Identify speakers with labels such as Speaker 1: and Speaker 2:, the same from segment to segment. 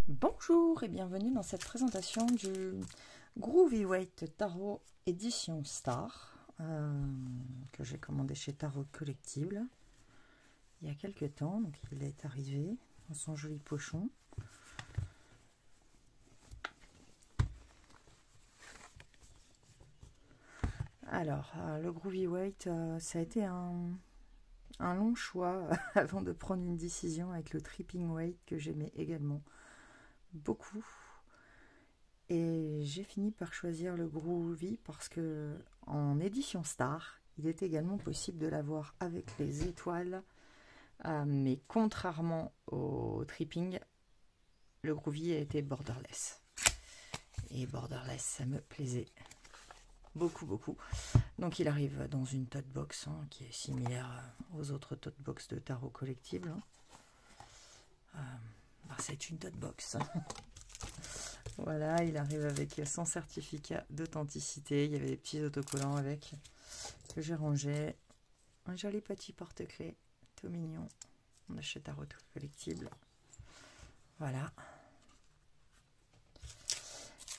Speaker 1: Bonjour et bienvenue dans cette présentation du Groovy Weight Tarot édition Star que j'ai commandé chez Tarot Collectible il y a quelques temps. Donc il est arrivé dans son joli pochon. Alors le Groovy Weight, ça a été un long choix avant de prendre une décision avec le Tripping Weight que j'aimais également beaucoup. Et j'ai fini par choisir le Groovy parce que en édition Star, il est également possible de l'avoir avec les étoiles. Mais contrairement au Tripping, le Groovy a été borderless. Et borderless, ça me plaisait beaucoup. Donc il arrive dans une tote box qui est similaire aux autres tote box de Tarot Collectible. C'est une tote box. Voilà, il arrive avec son certificat d'authenticité. Il y avait des petits autocollants avec que j'ai rangé. Un joli petit porte-clés, tout mignon. On achète Tarot Collectible. Voilà.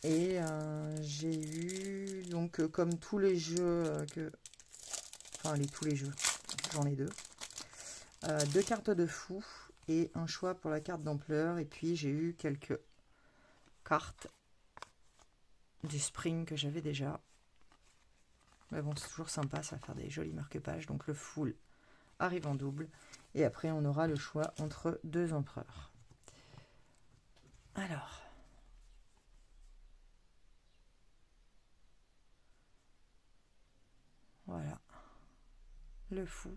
Speaker 1: Et j'ai eu, donc comme tous les jeux tous les jeux, j'en ai deux cartes de fou et un choix pour la carte d'ampleur. Et puis j'ai eu quelques cartes du Spring que j'avais déjà. Mais bon, c'est toujours sympa, ça va faire des jolis marque-pages. Donc le full arrive en double. Et après, on aura le choix entre deux empereurs. Alors. Voilà. Le fou.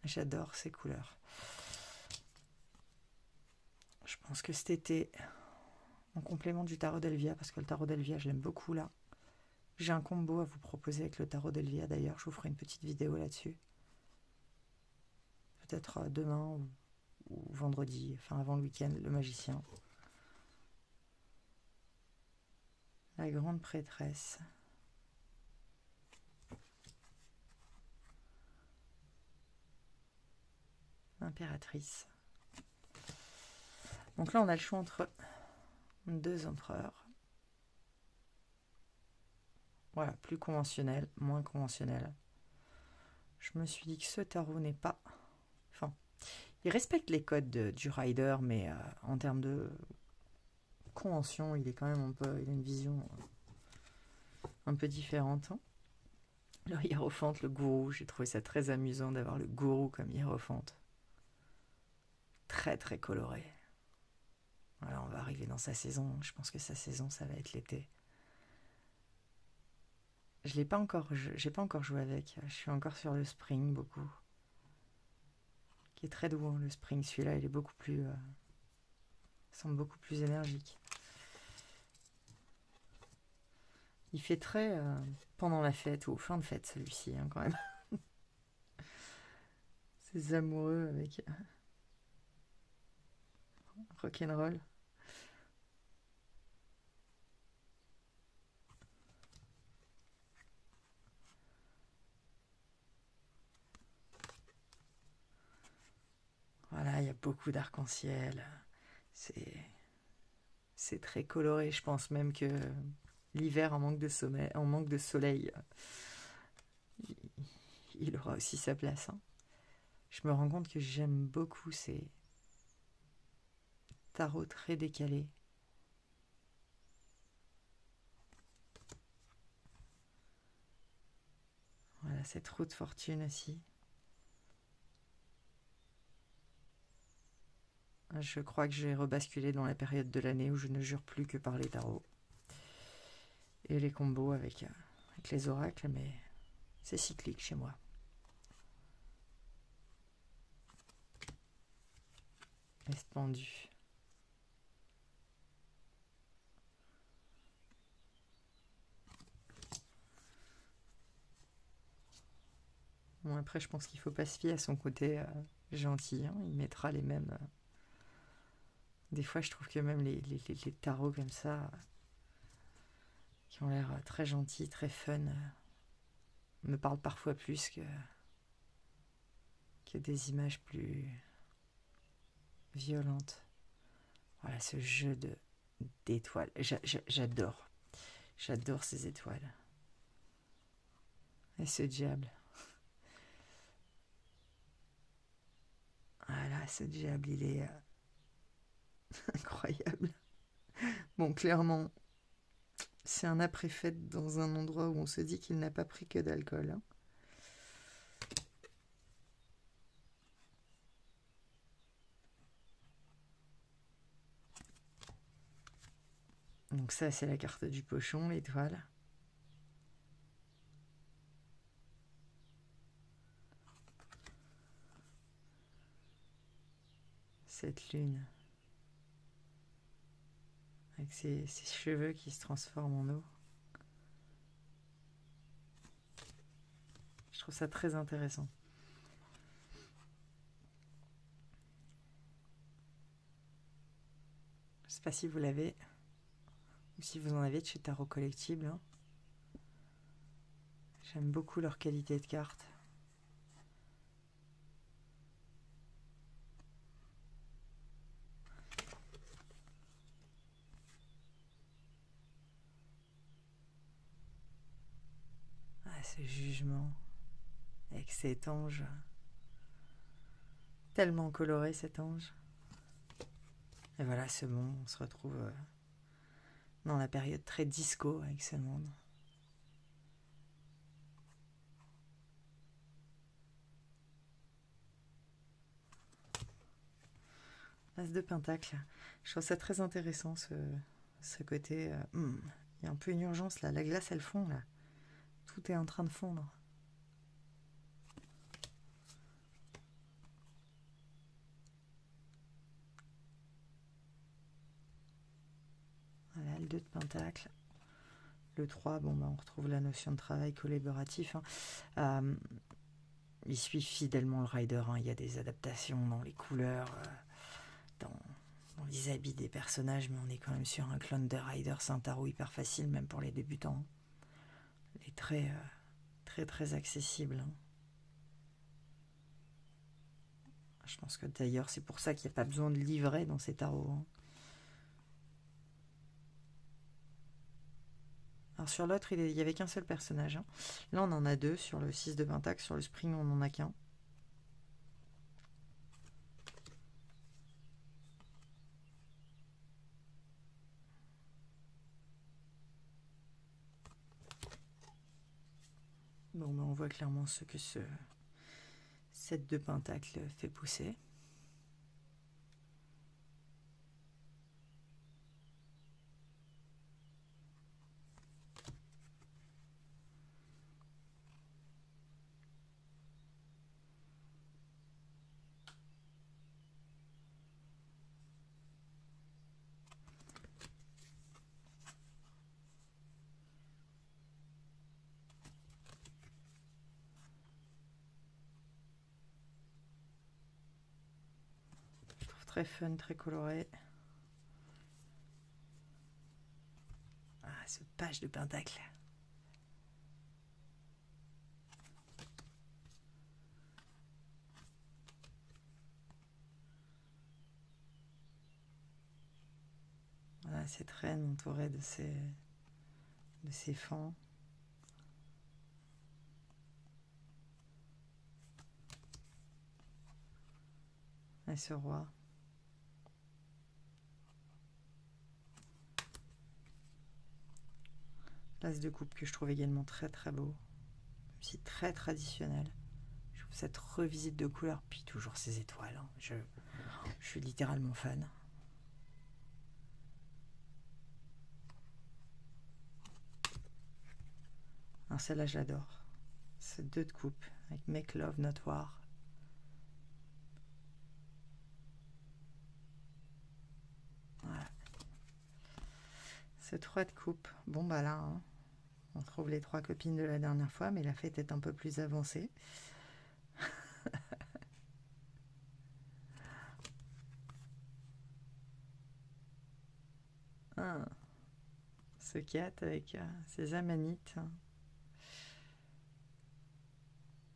Speaker 1: J'adore ces couleurs. Je pense que cet été, en complément du tarot d'Elvia, parce que le tarot d'Elvia, je l'aime beaucoup là. J'ai un combo à vous proposer avec le tarot d'Elvia d'ailleurs. Je vous ferai une petite vidéo là-dessus. Peut-être demain ou vendredi, enfin avant le week-end, le magicien. La grande prêtresse. L'impératrice. Donc là, on a le choix entre deux empereurs. Voilà, plus conventionnel, moins conventionnel. Je me suis dit que ce tarot n'est pas... Enfin, il respecte les codes du rider, mais en termes de convention, il est quand même un peu... Il a une vision un peu différente. Le hiérophante, le gourou, j'ai trouvé ça très amusant d'avoir le gourou comme hiérophante. Très coloré. Voilà, on va arriver dans sa saison. Je pense que sa saison, ça va être l'été. J'ai pas encore joué avec. Je suis encore sur le Spring beaucoup. Qui est très doux, hein, le Spring. Celui-là, il est beaucoup plus... semble beaucoup plus énergique. Il fait très pendant la fête ou fin de fête, celui-ci, hein, quand même. Ces amoureux avec rock'n'roll. Voilà, il y a beaucoup d'arc-en-ciel. C'est très coloré. Je pense même que l'hiver, en manque de soleil, il aura aussi sa place. Hein. Je me rends compte que j'aime beaucoup ces tarots très décalés. Voilà, cette roue de fortune aussi. Je crois que j'ai rebasculé dans la période de l'année où je ne jure plus que par les tarots. Et les combos avec les oracles, mais c'est cyclique chez moi. Espendu. Bon, après, je pense qu'il ne faut pas se fier à son côté gentil. Hein. Il mettra les mêmes... Des fois, je trouve que même les tarots comme ça, qui ont l'air très gentils, très fun, me parlent parfois plus que des images plus violente. Voilà ce jeu d'étoiles. J'adore. J'adore ces étoiles. Et ce diable. Voilà, ce diable, il est incroyable. Bon, clairement, c'est un après-fête dans un endroit où on se dit qu'il n'a pas pris que d'alcool. Hein. Donc ça, c'est la carte du pochon, l'étoile. Cette lune. Avec ses cheveux qui se transforment en eau. Je trouve ça très intéressant. Je ne sais pas si vous l'avez, ou si vous en avez de chez Tarot Collectible. Hein. J'aime beaucoup leur qualité de carte. Ah, ce jugement avec cet ange. Tellement coloré cet ange. Et voilà, ce monde, on se retrouve dans la période très disco avec ce monde. As de Pentacle. Je trouve ça très intéressant ce côté. Il y a un peu une urgence là. La glace elle fond là. Tout est en train de fondre. Voilà, le 2 de Pentacle. Le 3, bon, on retrouve la notion de travail collaboratif. Hein. Il suit fidèlement le rider. Hein. Il y a des adaptations dans les couleurs, dans les habits des personnages, mais on est quand même sur un clone de rider. C'est un tarot hyper facile, même pour les débutants. Il est très, très, très accessible. Hein. Je pense que d'ailleurs, c'est pour ça qu'il n'y a pas besoin de livret dans ces tarots. Hein. Alors sur l'autre, il n'y avait qu'un seul personnage. Hein. Là, on en a deux. Sur le 6 de Pentacle, sur le Spring, on n'en a qu'un. Bon, ben, on voit clairement ce que ce 7 de Pentacle fait pousser. Très fun, très coloré. Ah, ce page de Pentacle. Voilà, cette reine entourée de ses fans. Et ce roi. L'as de coupe que je trouve également très très beau, même si très traditionnel. Je trouve cette revisite de couleurs, puis toujours ces étoiles. Hein. Je suis littéralement fan. Alors celle-là, je l'adore. C'est 2 de coupe avec Make Love Not War. Voilà. Ce 3 de coupe. Bon bah là, hein, on trouve les 3 copines de la dernière fois, mais la fête est un peu plus avancée. Ah, ce 4 avec ses amanites.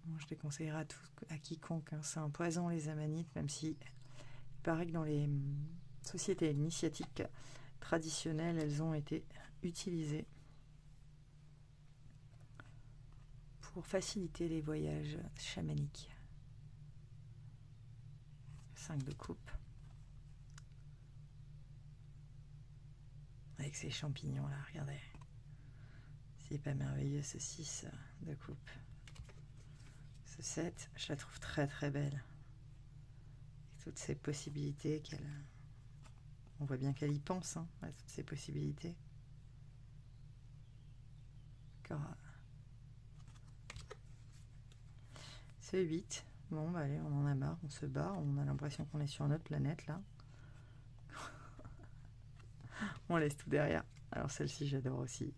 Speaker 1: Bon, je déconseillerais à quiconque. Hein. C'est un poison les amanites, même si paraît que dans les sociétés initiatiques traditionnelles, elles ont été utilisées pour faciliter les voyages chamaniques. 5 de coupe. Avec ces champignons là, regardez. C'est pas merveilleux ce 6 de coupe. Ce 7, je la trouve très très belle. Avec toutes ces possibilités qu'elle... On voit bien qu'elle y pense, hein, à toutes ces possibilités. D'accord. C'est 8. Bon, bah allez, on en a marre, on se barre. On a l'impression qu'on est sur une autre planète, là. On laisse tout derrière. Alors celle-ci, j'adore aussi.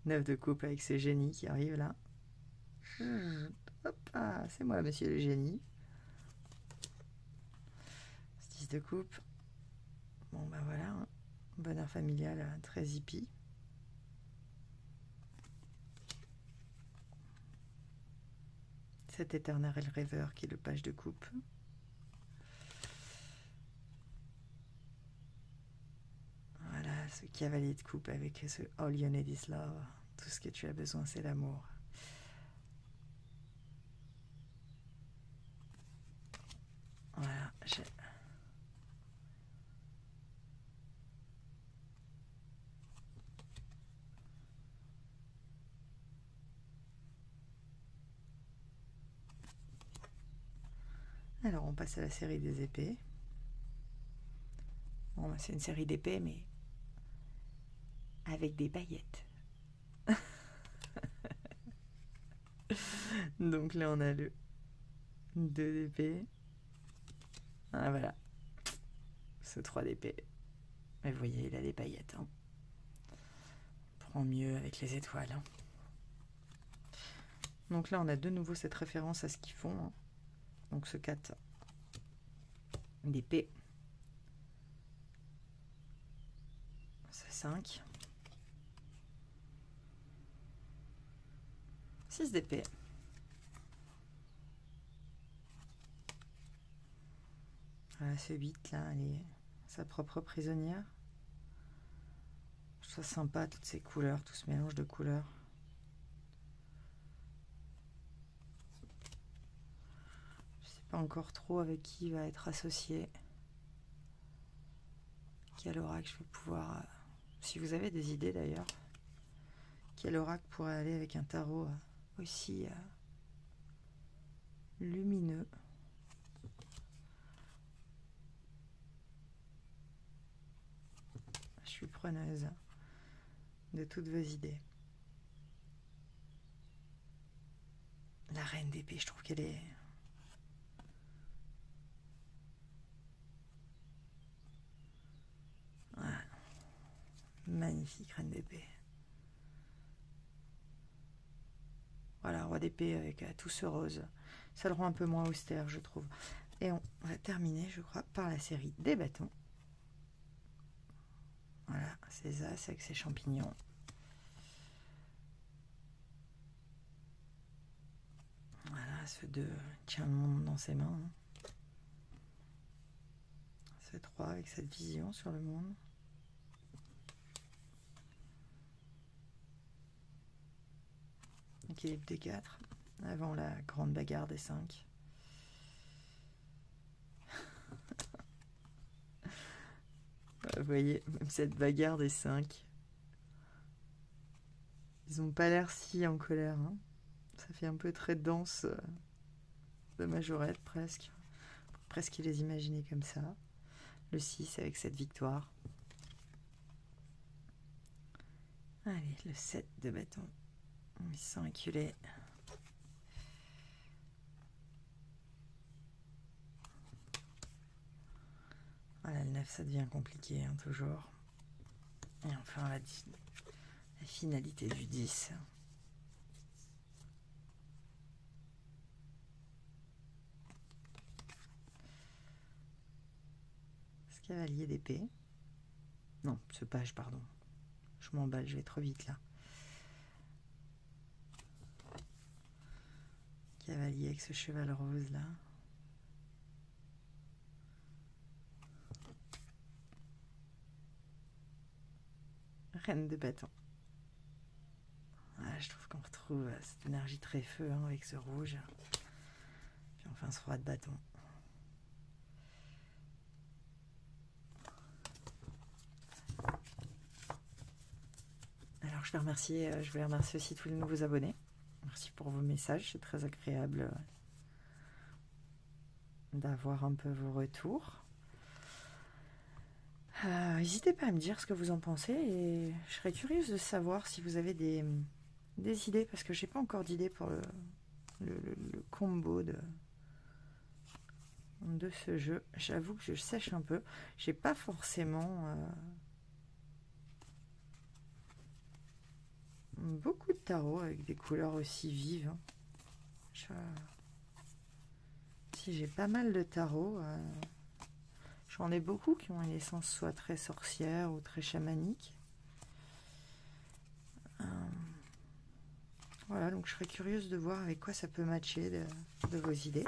Speaker 1: 9 de coupe avec ce génie qui arrive, là. Hop, ah, c'est moi, monsieur le génie. 10 de coupe. Bon, bah voilà. Hein. Bonheur familial, très hippie. Cet éternel rêveur qui est le page de coupe. Voilà, ce cavalier de coupe avec ce All You Need Is Love. Tout ce que tu as besoin, c'est l'amour. Voilà, j'ai... Alors, on passe à la série des épées. Bon, c'est une série d'épées, mais avec des paillettes. Donc là, on a le 2 d'épée. Ah, voilà. Ce 3 d'épée. Mais vous voyez, il a des paillettes. Hein. On prend mieux avec les étoiles. Hein. Donc là, on a de nouveau cette référence à ce qu'ils font. Hein. Donc ce 4 d'épée. Ce 5. 6 d'épée. Voilà, ce 8 là, elle est sa propre prisonnière. Je trouve ça sympa, toutes ces couleurs, tout ce mélange de couleurs. Je sais pas encore trop avec qui il va être associé. Quel oracle je vais pouvoir... si vous avez des idées d'ailleurs, quel oracle pourrait aller avec un tarot aussi lumineux. Je suis preneuse de toutes vos idées. La reine d'épée, je trouve qu'elle est... Voilà. Magnifique reine d'épée. Voilà, roi d'épée avec tout ce rose. Ça le rend un peu moins austère, je trouve. Et on va terminer, je crois, par la série des bâtons. Voilà, ces as avec ces champignons. Voilà, ce 2 tient le monde dans ses mains. Hein. Ce 3 avec cette vision sur le monde. Équilibre des 4, avant la grande bagarre des 5. Vous voyez, même cette bagarre des 5. Ils n'ont pas l'air si en colère. Hein. Ça fait un peu très danse de majorette presque. Presque les imaginer comme ça. Le 6 avec cette victoire. Allez, le 7 de bâton. Ils sont acculés. Voilà, le 9, ça devient compliqué, hein, toujours. Et enfin, la finalité du 10. Ce cavalier d'épée. Non, ce page, pardon. Je m'emballe, je vais trop vite là. Cavalier avec ce cheval rose là. Reine de bâton. Je trouve qu'on retrouve cette énergie très feu avec ce rouge. Puis enfin ce roi de bâton. Alors je voulais remercier aussi tous les nouveaux abonnés. Merci pour vos messages, c'est très agréable d'avoir un peu vos retours. N'hésitez pas à me dire ce que vous en pensez et je serais curieuse de savoir si vous avez des idées parce que j'ai pas encore d'idées pour le combo de ce jeu. J'avoue que je sèche un peu. J'ai pas forcément beaucoup de tarots avec des couleurs aussi vives. Si j'ai pas mal de tarots. J'en ai beaucoup qui ont une essence soit très sorcière ou très chamanique. Voilà, donc je serais curieuse de voir avec quoi ça peut matcher de vos idées.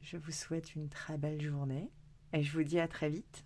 Speaker 1: Je vous souhaite une très belle journée et je vous dis à très vite.